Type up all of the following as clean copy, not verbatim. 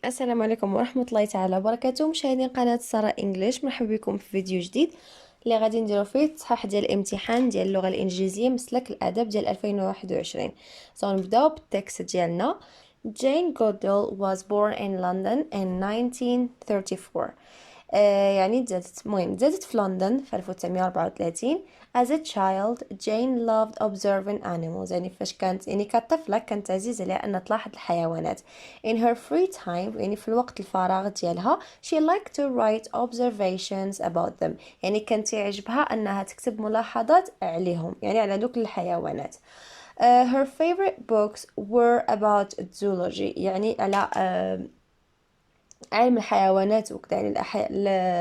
السلام عليكم ورحمة الله تعالى وبركاته. مشاهدين قناة سارة انجليش، مرحبا بكم في فيديو جديد اللي غادي نديرو فيه التصحيح ديال الامتحان ديال اللغة الانجليزية مسلك الاداب ديال 2021. نبداو بالتكست ديالنا. Jane Goodall was born in London in 1934. يعني تزادت في لندن في 1934. As a child, Jane loved observing animals. يعني فاش كانت كطفلة كانت عزيز عليها أن تلاحظ الحيوانات. In her free time, يعني في الوقت الفراغ ديالها, she liked to write observations about them. يعني كانت يعجبها أنها تكتب ملاحظات عليهم، يعني على دوك الحيوانات. Her favorite books were about zoology. يعني على علم الحيوانات وكذا. يعني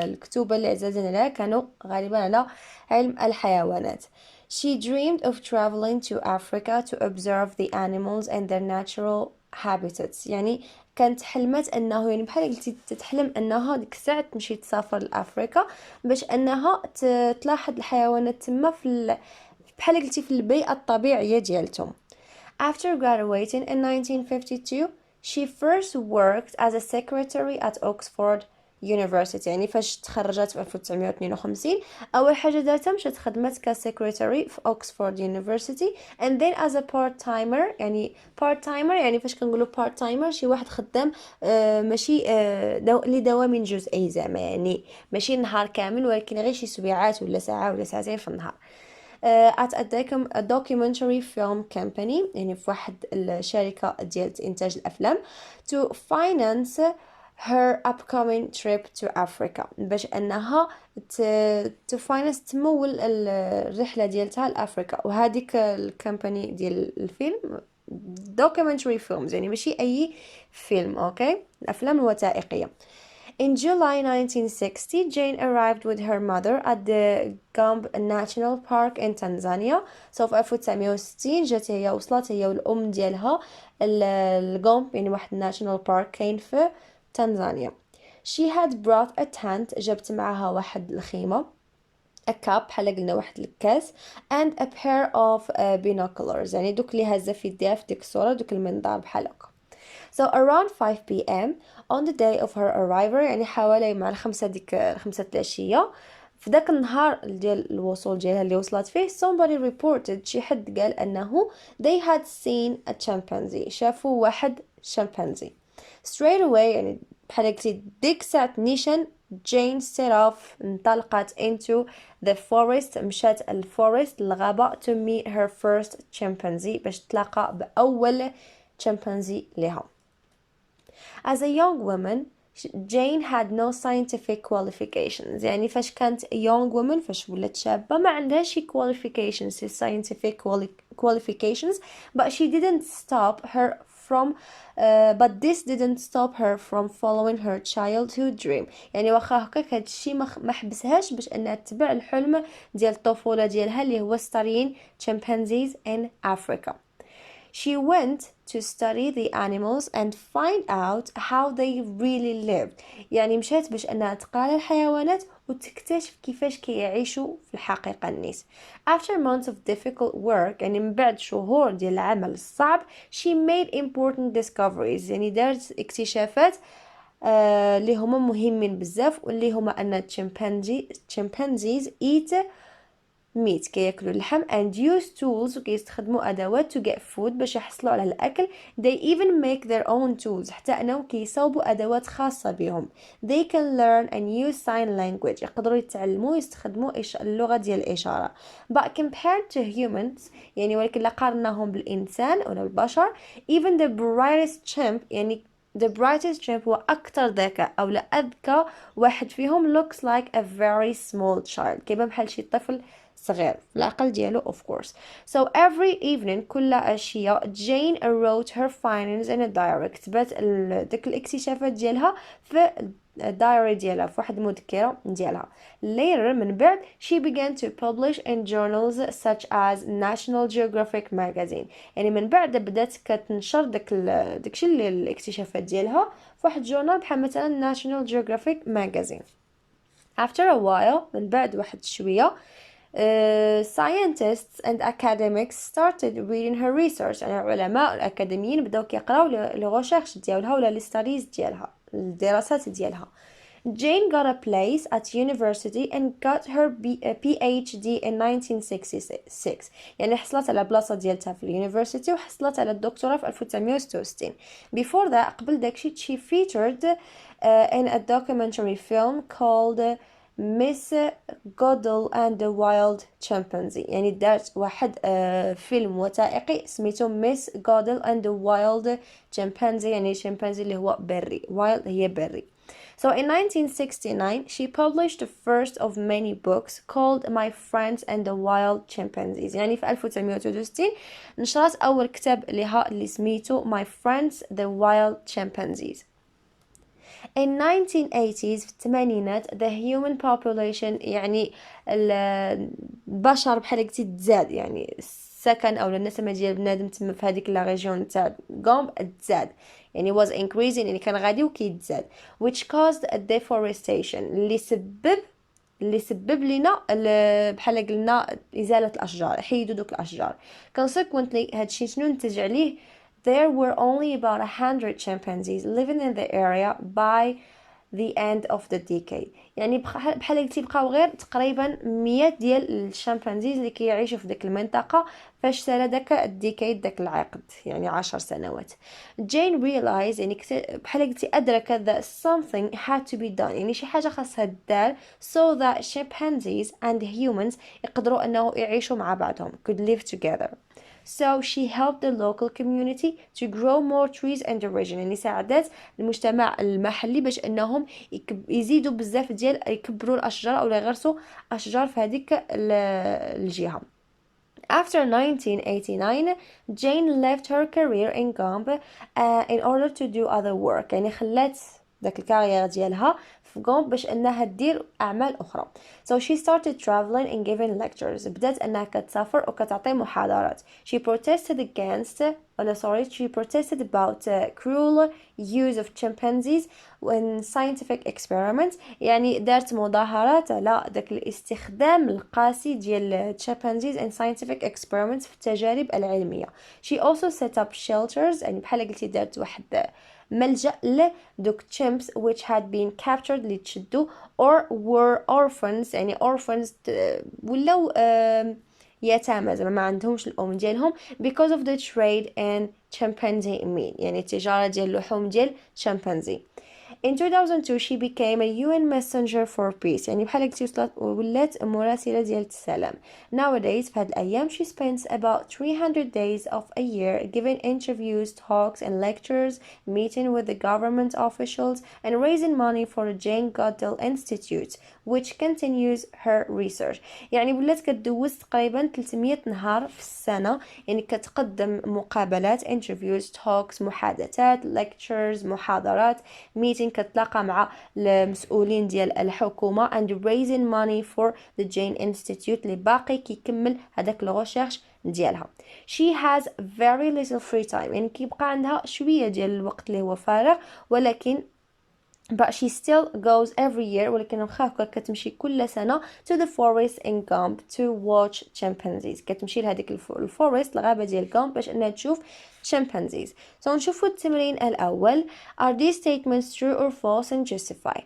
الكتب اللي عزازنا لها كانوا غالبا على علم الحيوانات. She dreamed of traveling to Africa to observe the animals and their natural habitats. يعني كانت حلمت انه، يعني بحال قلتي تتحلم انها ديك الساعه تمشي تسافر لافريقيا باش انها تلاحظ الحيوانات تما بحال قلتي في البيئه الطبيعيه ديالتهم. After graduating in 1952, she first worked as a secretary at Oxford University. يعني فاش تخرجت في 1952 أول حاجة دارتها مشات خدمت كسكرتاري في Oxford University. and then as a part-timer. يعني part-timer يعني فاش كنقولوا part-timer شي واحد خدام ماشي لدوام جزئي، زعما يعني ماشي نهار كامل ولكن غير شي سويعات ولا ساعة ولا ساعتين في النهار. at a documentary film company. يعني في واحد الشركة ديال إنتاج الأفلام. to finance her upcoming trip to Africa. باش أنها to finance تمول الرحلة ديالتها لأفريقيا. وهذيك الكمباني ديال الفيلم documentary films، يعني ماشي أي فيلم، أوكي، الأفلام الوثائقية. In July 1960, Jane arrived with her mother at the Gombe National Park in Tanzania. في 1960 جات هي، وصلت هي والأم ديالها الغومب، يعني واحد national park كاين في تنزانيا. She had brought a tent. جابت معها واحد الخيمة. a cup بحال قلنا واحد الكاس. and a pair of binoculars. يعني دوك اللي هازة في يديها في ديك الصورة، دوك المنظار بحال هكا. So around 5 p.m. on the day of her arrival، يعني حوالي مع الخمسة العشية في ذاك النهار ديال الوصول ديالها اللي وصلت فيه، somebody reported، شي حد قال انه they had seen a chimpanzee، شافوا واحد شمبانزي. straight away يعني بحال قلتي ديك ساعة نيشان جين set off، انطلقت into the forest، مشات الفورست الغابة to meet her first chimpanzee، باش تلاقى بأول chimpanzee لها. As a young woman, Jane had no scientific qualifications. يعني فاش كانت young woman، فاش ولات شابة ما عندهاش شي qualifications، scientific qualifications, but she didn't stop her from but this didn't stop her from following her childhood dream. يعني واخا هكاك هادشي ما حبسهاش باش انها تتبع الحلم ديال الطفولة ديالها اللي هو studying chimpanzees in Africa. She went to study the animals and find out how they really lived. يعني مشات باش انها تقرا الحيوانات وتكتشف كيفاش كيعيشوا في الحقيقة الناس. After months of difficult work، يعني من بعد شهور ديال العمل الصعب، she made important discoveries. يعني دارت اكتشافات اللي هما مهمين بزاف، واللي هما ان chimpanzees eat meat، كياكلوا اللحم، and use tools، وكيستخدموا ادوات to get food، باش يحصلوا على الاكل. they even make their own tools، حتى انهم كيصاوبوا ادوات خاصه بهم. they can learn and use sign language، يقدروا يتعلموا يستخدموا اللغه ديال الاشاره. but compared to humans، يعني ولكن لا قارناهم بالانسان ولا البشر، even the brightest chimp، يعني the brightest chimp هو أكتر ذكاء أو لا أذكى واحد فيهم looks like a very small child، كيبان بحال شي طفل صغير في العقل ديالو of course. So every evening، كل عشية، Jane wrote her findings in a diary، كتبت ديك الاكتشافات ديالها في الدايري ديالها، في واحد المذكرة ديالها. Later من بعد she began to publish in journals such as National Geographic magazine. يعني من بعد بدات كتنشر داكشي اللي الاكتشافات ديالها في واحد جورنال بحال مثلا National Geographic magazine. After a while، من بعد واحد شوية، scientists and academics started reading her research. يعني العلماء الأكاديميين بدأوا يقراوا لي recherche ديالها ولا لي studies ديالها الدراسات ديالها. Jane got a place at university and got her PhD in 1966. يعني حصلت على بلاصة ديالتها في اليونيفرسيتي وحصلت على الدكتوراه في 1966. Before that قبل داكشي she featured in a documentary film called Miss Goodall and the Wild Chimpanzee. يعني دارت واحد فيلم وثائقي سميتو Miss Goodall and the Wild Chimpanzee. يعني شمبانزي اللي هو بري، wild هي بري. So in 1969, she published the first of many books called My Friends and the Wild Chimpanzees. يعني في 1963 نشرت أول كتاب لها اللي سميته My Friends the Wild Chimpanzees. In 1980s في الثمانينات the human population يعني البشر بحال قلتي تزاد، يعني السكن او النسمه ديال بنادم تما في هذيك لا ريجيون تاع غومب تزاد، يعني was increasing يعني كان غادي وكيتزاد which caused a deforestation اللي سبب لنا بحال قلنا ازاله الاشجار، حيدوا دوك الاشجار. consequently هادشي شنو نتج عليه؟ There were only about 100 chimpanzees living in the area by the end of the decade. يعني بحال قلتي بقاو غير تقريبا 100 ديال الشمبانزيز اللي كيعيشوا في ديك المنطقه فاش سال داك الديكيد داك العقد، يعني 10 سنوات. Jane realized يعني بحال قلتي ادركت that something had to be done، يعني شي حاجه خاصها تدار so that chimpanzees and humans يقدروا انه يعيشوا مع بعضهم could live together. So she helped the local community to grow more trees in the region. يعني ساعدت المجتمع المحلي باش انهم يزيدوا بزاف ديال يكبروا الاشجار او يغرسوا اشجار في هذيك الجهه. After 1989, Jane left her career in Gombe in order to do other work. يعني خلات داك الكارير ديالها في غومب باش انها دير اعمال اخرى. So she started traveling and giving lectures. بدات انها كتسافر وكتعطي محاضرات. She protested she protested about cruel use of chimpanzees in scientific experiments. يعني دارت مظاهرات على داك الاستخدام القاسي ديال chimpanzees in scientific experiments في التجارب العلمية. She also set up shelters، يعني بحال قلتي دارت واحد ملجأ لدوك chimps which had been captured اللي تشدوا or were orphans، يعني orphans ولاو يتامى زعما ما عندهمش الأم ديالهم because of the trade in chimpanzee meat، يعني التجارة ديال اللحوم ديال chimpanzee. In 2002 she became a UN messenger for peace، يعني بحال قلتي ولات مراسلة ديال السلام. Nowadays في هاد الأيام she spends about 300 days of a year giving interviews, talks and lectures, meeting with the government officials and raising money for the Jane Goodall Institute which continues her research. يعني ولات كتدوز تقريبا 300 نهار في السنة، يعني كتقدم مقابلات interviews, talks محادثات, lectures محاضرات, meeting كتلاقى مع المسؤولين ديال الحكومة and raising money for the Jane Institute اللي باقي كيكمل هذاك الغوشيرش ديالها. She has very little free time، يعني كيبقى عندها شوية ديال الوقت اللي هو فارغ، ولكن but she still goes every year، ولكن واخا هكا كتمشي كل سنة to the forest in Gombe to watch chimpanzees. كتمشي لهذيك الفورست الغابة ديال Gombe باش انها تشوف chimpanzees. So نشوفوا التمرين الأول. Are these statements true or false and justify.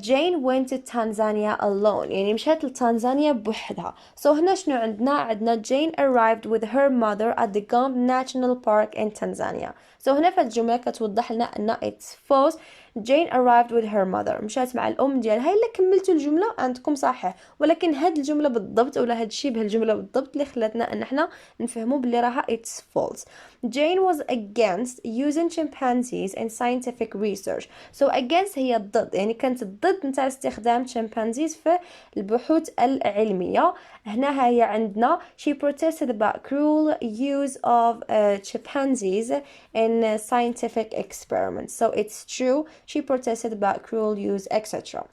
Jane went to Tanzania alone، يعني مشات لتنزانيا بوحدها. So هنا شنو عندنا Jane arrived with her mother at the Gombe National Park in Tanzania. So هنا في الجملة كتوضح لنا أن it's false. Jane arrived with her mother، مشات مع الأم ديالها. إلا كملتوا الجملة عندكم صحيح، ولكن هاد الجملة بالضبط ولا هاد شبه الجملة بالضبط اللي خلاتنا أن احنا نفهموا بلي راها it's false. Jane was against using chimpanzees in scientific research. So against هي الضد، يعني كانت ضد نتاع استخدام chimpanzees في البحوث العلمية. هنا هي عندنا she protested about cruel use of chimpanzees in scientific experiments. So it's true, she protested about cruel use, etc.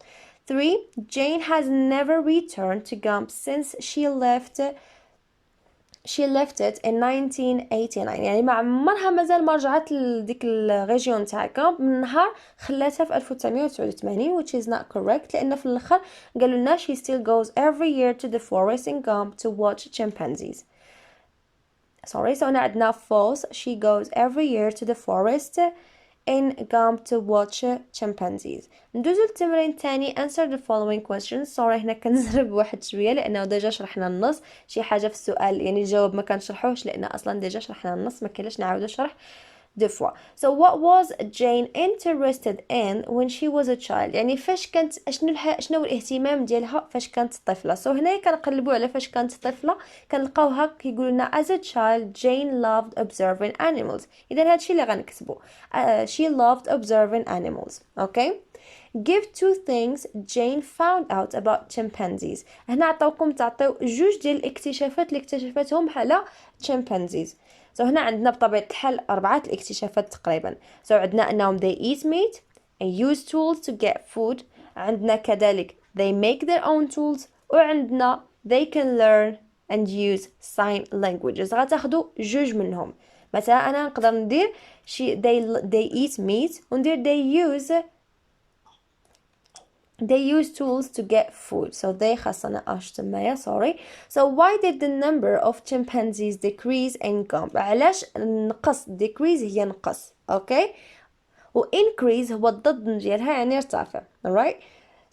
3. Jane has never returned to Gombe since she left she left it in 1989. يعني ما عمرها مازال ما رجعت لديك الريجيون تاع كامب من نهار خلاتها في 1989 which is not correct لأن في الآخر قالوا لنا she still goes every year to the forest in Gombe to watch chimpanzees. Sorry, so هنا عندنا false. She goes every year to the forest in Gombe to watch chimpanzees. ندوزو للتمرين الثاني. answer the following questions. sorry هنا كنزرب واحد شويه لانه ديجا شرحنا النص. شي حاجه في السؤال يعني الجواب ما كنشرحوش لان اصلا ديجا شرحنا النص، ما كاينلاش نعاودو شرح deux fois. So what was Jane interested in when she was a child؟ يعني فاش كانت شنو الاهتمام ديالها فاش كانت طفله. so هنا كنقلبوا على فاش كانت طفله كنلقاوها كيقولوا لنا as a child Jane loved observing animals. اذا هادشي اللي غنكتبوا. she loved observing animals. okay. give two things Jane found out about chimpanzees. هنا تعطيو جوج ديال الاكتشافات اللي اكتشفتهم على chimpanzees. so هنا عندنا بطبيعة الحال 4 الاكتشافات تقريبا. so عندنا أنهم they eat meat and use tools to get food. عندنا كذلك they make their own tools. وعندنا they can learn and use sign languages. غتاخدو جوج منهم. مثلا أنا نقدر ندير they eat meat وندير they use tools to get food. so they خاصنا اش تمايا sorry. so why did the number of chimpanzees decrease in Gombe؟ علاش نقص؟ decrease هي نقص okay، و increase هو الضد ديالها يعني ارتفع. alright.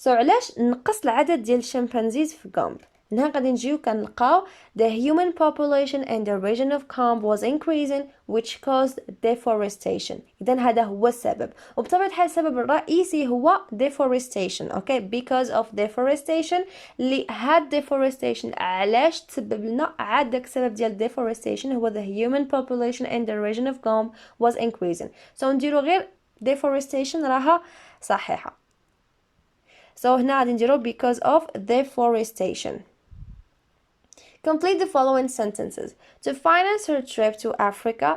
so علاش نقص العدد ديال الشمبانزيز في Gombe؟ هنا غادي نجيو كنلقاو the human population in the region of Gombe was increasing which caused deforestation. إذن هذا هو السبب، وبطبيعة الحال السبب الرئيسي هو deforestation. okay because of deforestation. اللي هاد deforestation علاش تسبب لنا عاد داك السبب ديال deforestation هو the human population in the region of Gombe was increasing. so نديرو غير deforestation راها صحيحة. so هنا غادي نديرو because of deforestation. complete the following sentences. to finance her trip to Africa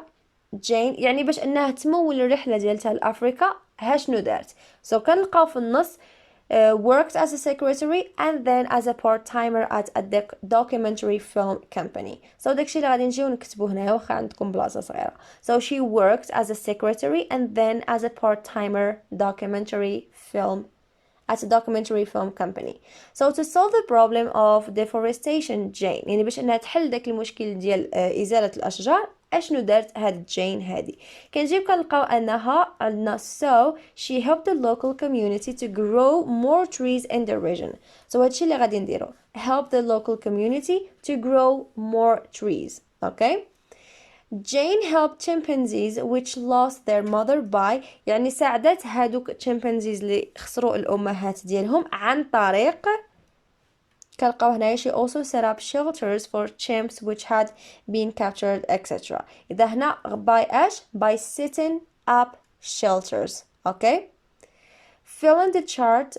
Jane يعني باش انها تمول الرحله ديالتها لافريكا ها شنو دارت. so كنلقاو في النص worked as a secretary and then as a part-timer at a documentary film company. so داكشي اللي غادي نجيو نكتبو هنايا واخا عندكم بلاصه صغيره. so she worked as a secretary and then as a part-timer at a documentary film company. so to solve the problem of deforestation Jane يعني باش انها تحل داك المشكل ديال ازاله الاشجار اشنو دارت هاد جين هادي؟ كنجيو كنلقاو انها عندنا so she helped the local community to grow more trees in the region. so هادشي اللي غادي نديرو help the local community to grow more trees. okay. Jane helped chimpanzees which lost their mother by يعني ساعدت هادوك chimpanzees اللي خسروا الأمهات ديالهم عن طريق كنلقاو هنايا she also set up shelters for chimps which had been captured etc. إذا هنا by اش by setting up shelters. okay. fill in the chart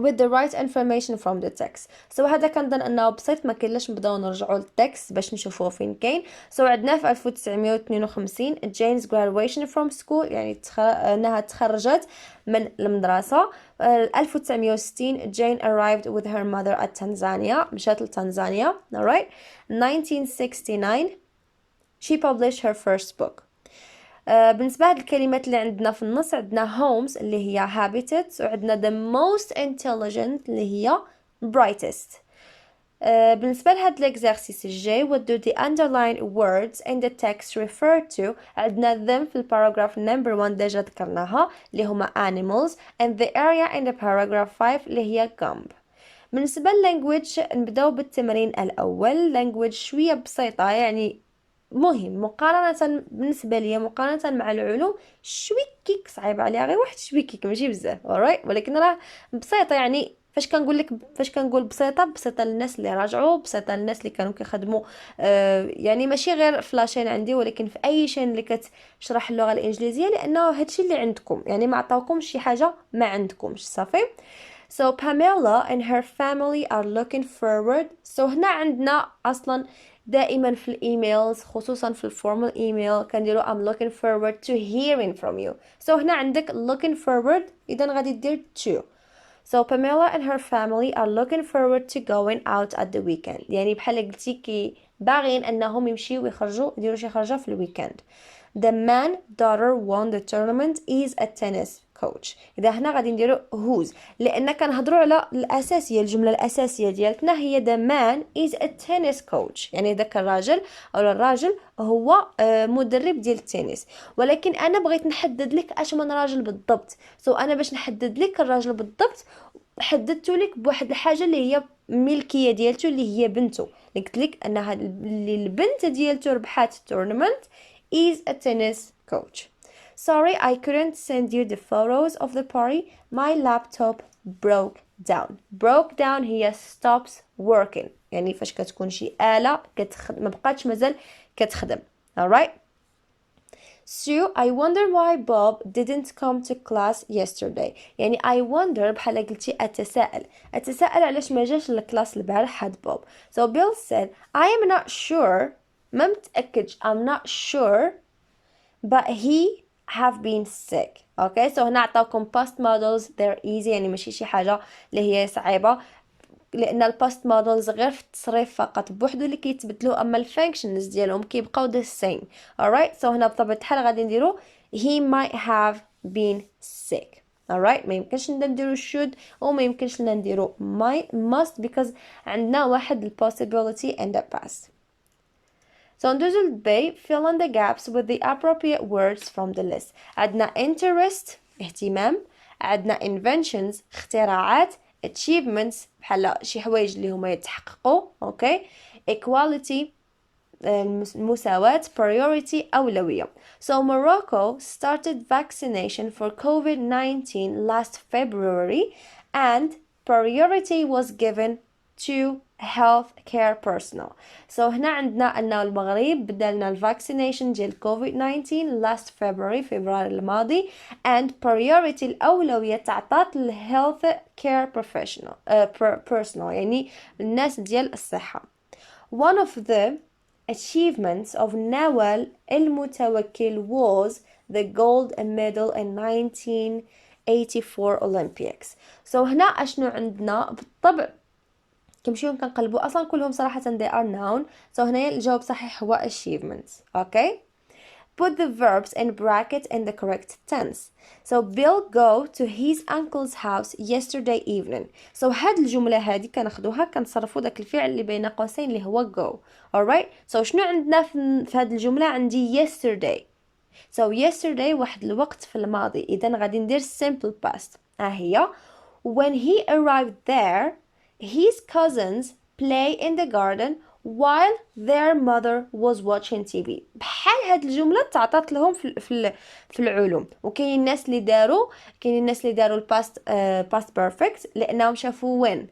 with the right information from the text. so هذا كنظن انه بسيط ما كاينلاش نبداو نرجعوا للتكست باش نشوفوه فين كاين. so عندنا في 1952 Jane's graduation from school يعني انها تخرجت من المدرسه. 1960 Jane arrived with her mother at Tanzania مشات لتنزانيا. alright. 1969 she published her first book. بالنسبة لهاد الكلمات اللي عندنا في النص عندنا homes اللي هي habitats وعندنا the most intelligent اللي هي brightest. بالنسبة لهاد الexercice الجاي what do the underlined words in the text refer to؟ عندنا them في paragraph number 1 ديجا ذكرناها اللي هما animals and the area in the paragraph 5 اللي هي Gombe. بالنسبة للlanguage نبداو بالتمرين الأول. language شوية بسيطة يعني مهم مقارنة بالنسبة لي مقارنة مع العلوم شويكيك صعيب عليها غير واحد شويكيك ماشي بزاف. alright. ولكن راه بسيطة يعني فاش كنقول بسيطة للناس اللي راجعوا بسيطة للناس اللي كانوا كيخدموا يعني ماشي غير فلاشين عندي ولكن في اي شين اللي كتشرح اللغة الانجليزية لانه هادشي اللي عندكم يعني ما عطاوكمش شي حاجة ما عندكمش صافي. so Pamela and her family are looking forward. so هنا عندنا اصلا دائما في الايميلز خصوصا في الفورمال ايميل كنديرو I'm looking forward to hearing from you. so هنا عندك looking forward اذا غادي دير to. So Pamela and her family are looking forward to going out at the weekend. يعني بحال قلتي كي باغين انهم يمشيو يخرجوا يديروا شي خرجه في الويكند. The man daughter won the tournament is a tennis coach. اذا هنا غادي نديرو whose لان كنهضروا على الاساسيه. الجمله الاساسيه ديالتنا هي the man is a tennis coach. يعني داك الراجل او الراجل هو مدرب ديال التنس. ولكن انا بغيت نحدد لك اش من راجل بالضبط. انا باش نحدد لك الراجل بالضبط حددته لك بواحد الحاجه اللي هي ملكيه ديالته اللي هي بنته. قلت لك انها اللي البنت ديالته ربحات التورنمنت is a tennis coach. Sorry, I couldn't send you the photos of the party. My laptop broke down. Broke down هي stops working. يعني فاش كتكون شي آلة ما بقاتش مازال كتخدم. Alright? Sue, I wonder why Bob didn't come to class yesterday. يعني I wonder بحال قلتي أتساءل علاش ما جاش للكلاس البارح هاد بوب. So Bill said, I am not sure. ما متأكدش. I'm not sure. But he have been sick. Okay, so هنا عطاوكم past models. They're easy. يعني ماشي شي حاجة اللي هي صعيبة. لان الباست مودلز غير في التصريف فقط بوحدو اللي كيتبدلوا اما الفانكشنز ديالهم كيبقاو the same. alright, so هنا بطبيعه الحال غادي نديرو he might have been sick. alright, ما يمكنش نديرو should وما يمكنش نديرو might must because عندنا واحد possibility and the past. So ندوزو للبي fill in the gaps with the appropriate words from the list. عندنا interest اهتمام، عندنا inventions اختراعات، achievements بحال شي حوايج اللي هما يتحققوا. اوكي equality المساواة priority أولوية. So Morocco started vaccination for COVID-19 last February and priority was given to healthcare personnel. So هنا عندنا أن المغرب بدلنا الفاكسينيشن ديال COVID-19 last February فبراير الماضي and priority الأولوية تعطات للhealth care personnel يعني الناس ديال الصحة. One of the achievements of نوال المتوكل was the gold medal in 1984 Olympics. So هنا أشنو عندنا بالطبع كنمشيو كنقلبوا اصلا كلهم صراحه they are noun. so هنا الجواب صحيح هو achievements. okay, put the verbs in bracket in the correct tense. So Bill go to his uncle's house yesterday evening. so هاد الجمله هادي كناخدوها كنصرفوا داك الفعل اللي بين قوسين اللي هو go. alright, so شنو عندنا في هاد الجمله؟ عندي yesterday. so yesterday واحد الوقت في الماضي، اذا غادي ندير simple past. هي when he arrived there his cousins play in the garden while their mother was watching TV. بحال هاد الجمله تعطات لهم في العلوم. وكاين الناس اللي داروا الباست بيرفكت لانهم شافوا وين.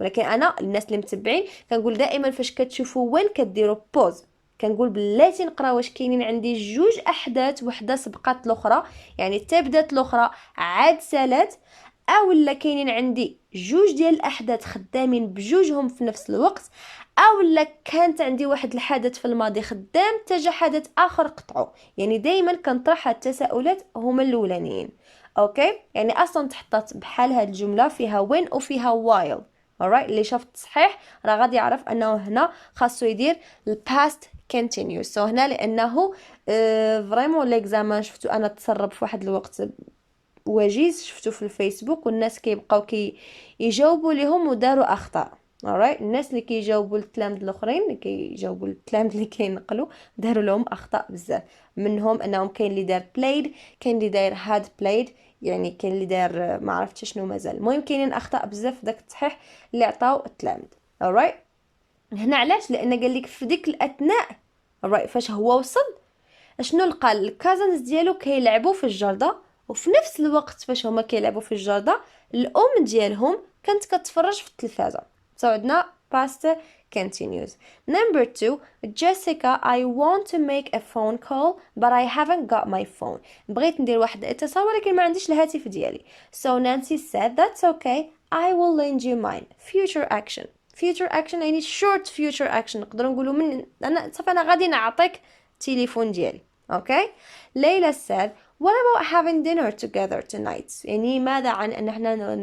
ولكن انا الناس اللي متبعين كنقول دائما فاش كتشوفوا وين كديروا بوز كنقول بلاتي نقرا واش كاينين عندي جوج احداث وحده سبقات الاخرى، يعني تبدات الاخرى عاد سالات، اولا كاينين عندي جوج ديال الاحداث خدامين بجوجهم في نفس الوقت، اولا كانت عندي واحد الحدث في الماضي خدام تجا حدث اخر قطعه. يعني دائما كنطرح التساؤلات هما الاولانيين. اوكي، يعني اصلا تحطات بحال هاد الجمله فيها وين وفيها وايل. alright، اللي شاف التصحيح راه غادي يعرف انه هنا خاصو يدير الباست continuous. so هنا لانه فريمون ليكزامان شفتو انا تسرب في واحد الوقت وجيز، شفتو في الفيسبوك والناس كيبقاو يجاوبوا لهم وداروا اخطاء. alright، الناس اللي كيجاوبوا التلاميذ الاخرين اللي كيجاوبوا التلاميذ اللي كينقلوا داروا لهم اخطاء بزاف، منهم انهم كاين اللي دار played، كاين اللي داير had played، يعني كاين اللي دار ما عرفتش شنو مازال. المهم كاينين اخطاء بزاف في داك التصحيح اللي عطاو التلاميذ. alright، هنا علاش؟ لان قال لك في ديك الاثناء alright فاش هو وصل شنو لقى؟ الكازنز ديالو كيلعبوا في الجرده، وفي نفس الوقت فاش هما كيلعبوا في الجرده الام ديالهم كانت كتفرج في التلفازه. so عندنا past continuous. Number 2, Jessica, I want to make a phone call but I haven't got my phone. بغيت ندير واحد الاتصال ولكن ما عنديش الهاتف ديالي. so Nancy said that's okay, I will lend you mine. future action. future action يعني short future action. نقدروا نقولوا من انا صافي انا غادي نعطيك التليفون ديالي. okay. ليلى said what about having dinner together tonight؟ يعني ماذا عن ان احنا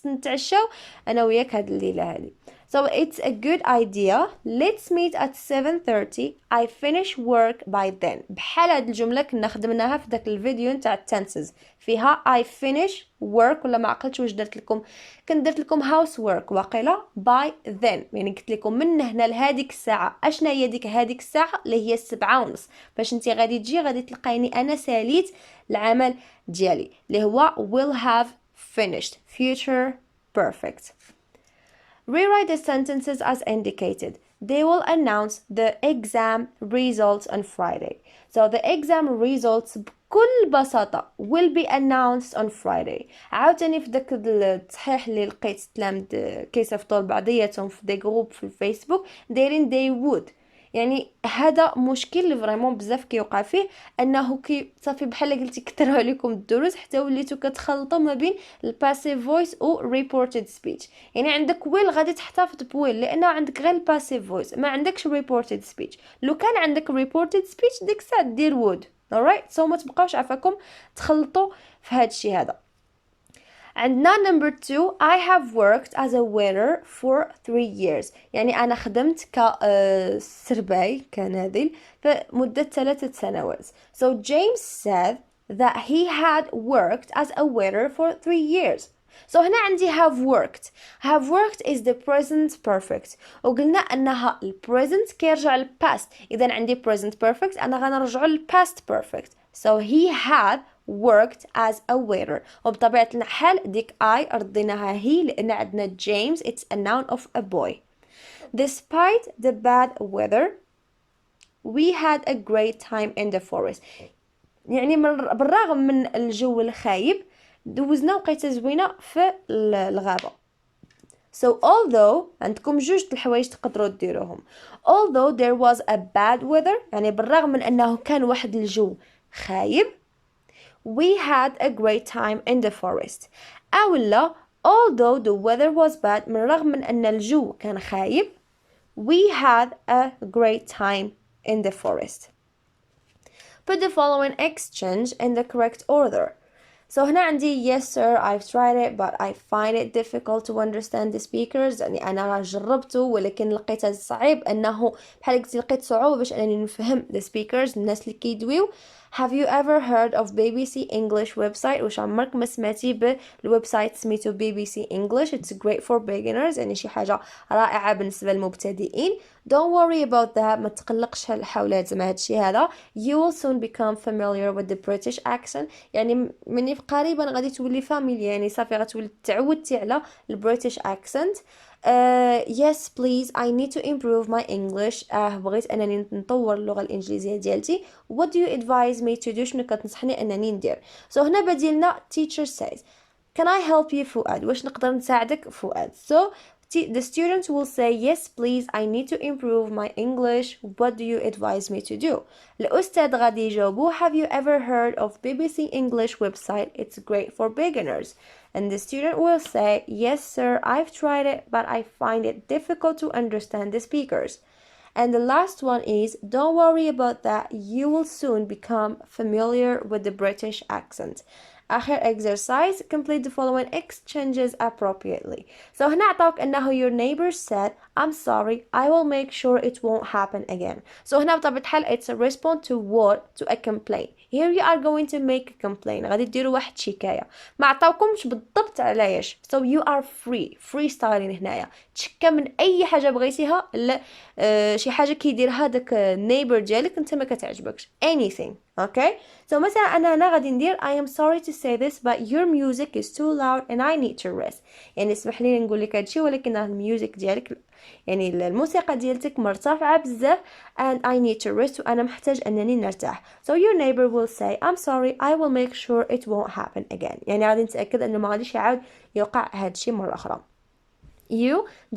نتعشوا انا وياك هاد الليلة هذه. So it's a good idea. Let's meet at 7:30. I finish work by then. بحال هاد الجملة كنا خدمناها في داك الفيديو نتاع التنسز، فيها I finish work ولا ما عقلتش واش درت لكم، كنت درت لكم housework واقيلا by then، يعني قلت لكم من هنا لهاديك الساعة. اشنا هي ديك هاديك الساعة اللي هي 7:30 باش انتي غادي تجي غادي تلقايني انا ساليت العمل ديالي اللي هو will have finished future perfect. Rewrite the sentences as indicated. They will announce the exam results on Friday. So the exam results بكل بساطة will be announced on Friday. عاوتاني في داك التصحيح اللي لقيت تلامذ كيصيفطوا لبعضياتهم في دي جروب في الفيسبوك دايرين they would. يعني هذا مشكل اللي فريمون بزاف كيوقع فيه، انه كي صافي بحال قلتي كثروا عليكم الدروس حتى وليتو كتخلطوا ما بين الباسيف فويس و ريبورتد سبيتش. يعني عندك ويل غادي تحتفظ بويل لانه عندك غير الباسيف فويس، ما عندكش ريبورتد سبيتش. لو كان عندك ريبورتد سبيتش ديك الساعه دير وود. alright so ما تبقاوش عفاكم تخلطوا في هذا الشيء هذا. عندنا number 2 I have worked as a waiter for 3 years. يعني أنا خدمت كسرباي كناذل فمدة 3 سنوات. So James said that he had worked as a waiter for 3 years. So هنا عندي have worked. have worked is the present perfect. وقلنا أنها present كيرجع past. إذا عندي present perfect أنا غنرجعو past perfect. So he had worked as a waiter. وبطبيعة الحال ديك I رضيناها هي لأن عندنا James it's a noun of a boy. Despite the bad weather we had a great time in the forest. يعني بالرغم من الجو الخايب دوزنا وقيته زوينة في الغابة. So although عندكم جوج الحوايج تقدروا ديروهم. Although there was a bad weather يعني بالرغم من أنه كان واحد الجو خايب we had a great time in the forest. أولا although the weather was bad من رغم من أن الجو كان خايب we had a great time in the forest. Put the following exchange in the correct order. So هنا عندي yes sir I've tried it but I find it difficult to understand the speakers. يعني أنا جربته ولكن لقيته صعيب أنه بحال قلت لقيت صعوبة باش أنني نفهم the speakers الناس اللي كيدويو. Have you ever heard of BBC English website؟ واش عمرك ما سمعتي بالويب سايت سميتو BBC English. It's great for beginners يعني شي حاجة رائعة بالنسبة للمبتدئين. Don't worry about that ما تقلقش حول زعما هادشي هذا. You will soon become familiar with the British accent. يعني مني قريبا غادي تولي فاميليا يعني صافي غتولي تعودتي على البريتش accent. Yes please I need to improve my English. بغيت أنني نطور اللغة الإنجليزية ديالتي. What do you advise me to do؟ شنو كتنصحني أنني ندير؟ So هنا بديلنا teacher says Can I help you فؤاد؟ واش نقدر نساعدك فؤاد؟ So the student will say yes please I need to improve my English. What do you advise me to do؟ الأستاذ غادي يجاوبو Have you ever heard of BBC English website? It's great for beginners. And the student will say yes sir I've tried it but I find it difficult to understand the speakers. And the last one is don't worry about that, you will soon become familiar with the British accent. آخر exercise complete the following exchanges appropriately. So هنا عطاوك أنه your neighbor said I'm sorry I will make sure it won't happen again. So هنا بطبيعة الحال it's a response to what? To a complaint. Here you are going to make a complaint. غادي ديروا واحد شكاية. ما عطاوكمش بالضبط على ايش. So you are free styling هنايا. تشكى من أي حاجة بغيتيها لا شي حاجة كيديرها داك neighbor ديالك أنت ما كتعجبكش. Anything. Okay? So مثلا أنا هنا غادي ندير I am sorry to say this but your music is too loud and I need to rest. يعني اسمح لي نقول لك هادشي ولكن الميوزك ديالك يعني الموسيقى ديالتك مرتفعة بزاف and I need to rest وأنا محتاج أنني نرتاح. So your neighbor will say I'm sorry I will make sure it won't happen again. يعني غادي نتأكد أنه ما غاديش يعاود يوقع هادشي مرة أخرى.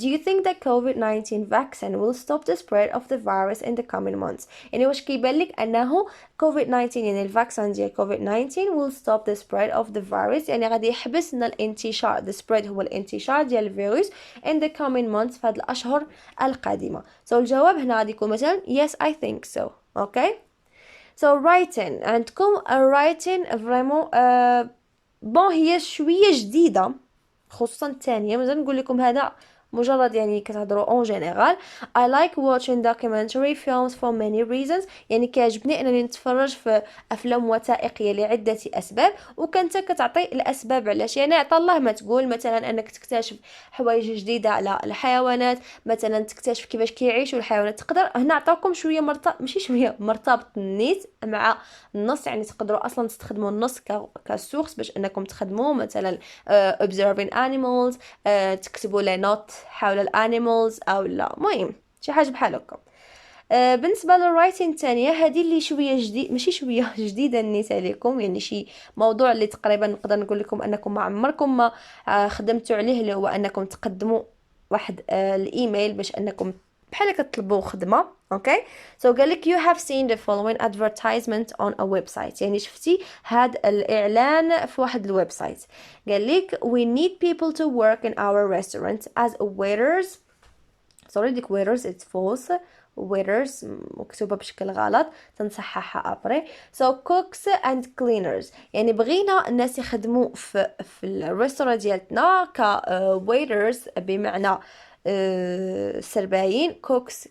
Do you think that COVID-19 vaccine will stop the spread of the virus in the coming months؟ يعني واش كيبان لك أنه COVID-19 يعني الفاكسين ديال COVID-19 will stop the spread of the virus يعني غادي يحبس لنا الانتشار the spread هو الانتشار ديال الفيروس in the coming months في هاد الأشهر القادمة. So الجواب هنا غادي يكون مثلا yes I think so. Okay? so writing عندكم writing vraiment بون هي شويه جديده خصوصا الثانيه. مازال نقول لكم هذا مجرد يعني كتهضروا اون جينيرال. I like watching documentary films for many reasons. يعني كيعجبني انني نتفرج في افلام وثائقيه لعده اسباب، وكنت كتعطي الاسباب علاش. يعني عطا الله ما تقول مثلا انك تكتشف حوايج جديده على الحيوانات، مثلا تكتشف كيفاش كيعيشوا الحيوانات. تقدر هنا عطاكم شويه ماشي شويه مرتبط النيت مع النص، يعني تقدروا اصلا تستخدموا النص كسورس باش انكم تخدموا مثلا observing animals، تكتبوا لي نوت حول الانيمالز او لا، المهم شي حاجه بحال هكا. بالنسبه للرايتين الثانيه هذه اللي شويه جديد، ماشي شويه جديده النيت عليكم، يعني شي موضوع اللي تقريبا نقدر نقول لكم انكم ما عمركم ما خدمتوا عليه، اللي هو انكم تقدموا واحد الايميل باش انكم بحال كتطلبوا خدمه. اوكي سو قال لك you have seen the following advertisement on a website، يعني شفتي هاد الاعلان في واحد الويب سايت. قال لك we need people to work in our restaurant as waiters. sorry ديك waiters it's false، waiters مكتوبة بشكل غلط، تنصححها ابري. so cooks and cleaners، يعني بغينا الناس يخدموا في الريستوران ديالتنا ك waiters بمعنى سربايين، cooks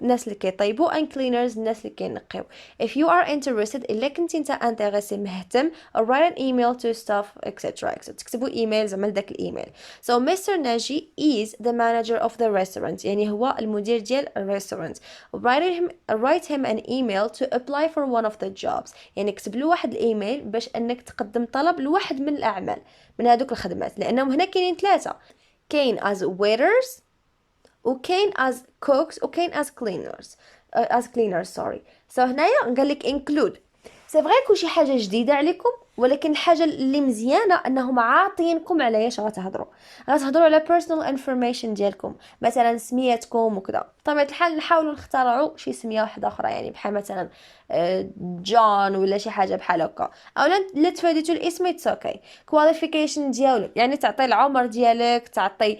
الناس اللي كيطيبوا and cleaners الناس اللي كينقيو. if you are interested الا كنتي انت انتريسي مهتم write an email to staff etc. تكتبوا ايميل زعما لذاك الايميل. so Mr. ناجي is the manager of the restaurant، يعني هو المدير ديال الريستورانت. write him an email to apply for one of the jobs، يعني كتب له واحد الايميل باش انك تقدم طلب لواحد من الاعمال من هذوك الخدمات، لانهم هنا كاينين ثلاثه، كاين as waiters وكاين as cooks وكاين as cleaners sorry. so هنايا قال لك include. سي فغي كلشي حاجه جديده عليكم، ولكن الحاجه اللي مزيانه انهم عاطينكم على ايش غتهضروا على personal information ديالكم، مثلا سميتكم وكذا. بطبيعه الحال نحاولوا نختاروا شي سميه واحده اخرى، يعني بحال مثلا جون ولا شي حاجه بحال هكا، او لا تفاديتو الاسم اتس اوكي. كواليفيكيشن ديالك يعني تعطي العمر ديالك، تعطي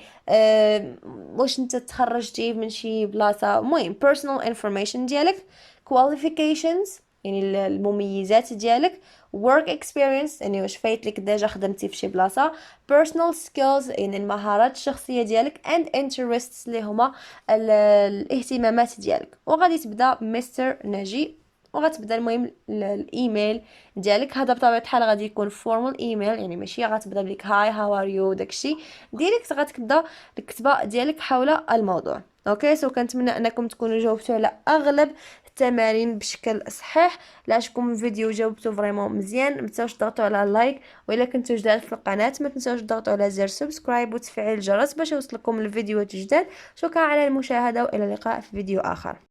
واش انت تخرجتي من شي بلاصه، المهم personal information ديالك. qualifications يعني المميزات ديالك. work experience يعني واش فايت لك ديجا خدمتي في شي بلاصه. personal skills يعني المهارات الشخصيه ديالك and interests اللي هما الاهتمامات ديالك. وغادي تبدا مستر ناجي وغتبدا المهم الايميل ديالك. هذا بطبيعه الحال غادي يكون فورمال ايميل، يعني ماشي غتبدا بليك هاي هاو ار يو داكشي ديريكت، غتبدا الكتابه ديالك حول الموضوع. اوكي سو كنتمنى انكم تكونوا جاوبتوا على اغلب التمارين بشكل صحيح. لعجبكم الفيديو جاوبتوا فريمون مزيان، ما تنساوش تضغطوا على لايك، والا كنتوا جداد في القناه ما تنساوش تضغطوا على زر سبسكرايب وتفعيل الجرس باش يوصلكم الفيديوهات الجداد. شكرا على المشاهده والى اللقاء في فيديو اخر.